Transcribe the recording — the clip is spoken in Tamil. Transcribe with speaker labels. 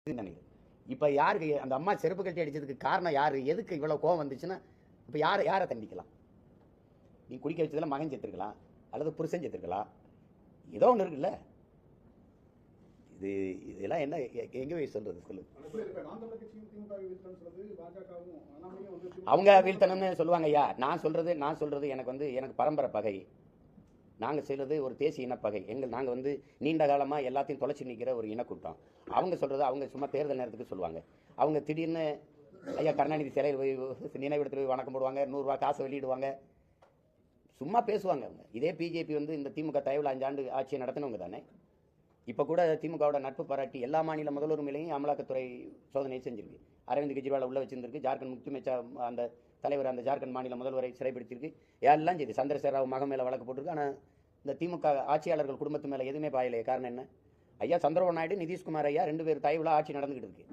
Speaker 1: இப்ப யாருக்கு அந்த அம்மா செருப்பு கட்டி அடிச்சதுக்கு காரணம் யாரு? எதுக்கு இவ்வளவு கோவம் வந்துச்சுன்னா இப்ப யாரை தண்டிக்கலாம்? நீ குடிக்க வச்சதுல மகன் செத்துருக்கலாம், அல்லது புருஷன் செத்துருக்கலாம், ஏதோ ஒன்று இருக்குல்ல. இதெல்லாம் என்ன எங்க போய் சொல்றது? சொல்லு. அவங்க வீழ்த்தணும்னு சொல்லுவாங்க. ஐயா, நான் சொல்றது எனக்கு பரம்பரை பகை. நாங்க செய்யறது ஒரு தேசிய இனப்பகை. நாங்க நீண்ட காலமா எல்லாத்தையும் தொலைச்சி நிற்கிற ஒரு இனக்கூட்டம். அவங்க சொல்றது அவங்க சும்மா தேர்தல் நேரத்துக்கு சொல்லுவாங்க. அவங்க திடீர்னு ஐயா கருணாநிதி சிலையில் போய் நினைவிடத்தில் போய் வணக்கம் போடுவாங்க, 100 ரூபா காசை வெளியிடுவாங்க, சும்மா பேசுவாங்க. அவங்க இதே பிஜேபி இந்த திமுக தயவில் 5 ஆண்டு ஆட்சியை நடத்தினவங்க தானே. இப்போ கூட திமுகவோட நட்பு பாராட்டி எல்லா மாநில முதல்வர் மேலேயும் அமலாக்கத்துறை சோதனை செஞ்சிருக்கு. அரவிந்த் கெஜ்ரிவால் உள்ள வச்சிருந்திருக்கு. ஜார்க்கண்ட் முக்தி மோர்ச்சா அந்த தலைவர் அந்த ஜார்க்கண்ட் மாநில முதல்வரை சிறைப்படுத்தியிருக்கு. எல்லாம் செய்து சந்திரசேகர ராவ் மகன் மேலே வழக்கு போட்டிருக்கு. ஆனால் இந்த திமுக ஆட்சியாளர்கள் குடும்பத்து மேலே எதுவுமே பாயலையே. காரணம் என்ன? ஐயா சந்திரபாபு நாயுடு, நிதிஷ்குமார் ஐயா 2 பேர் தயவில் ஆட்சி நடந்துகிட்டு இருக்கு.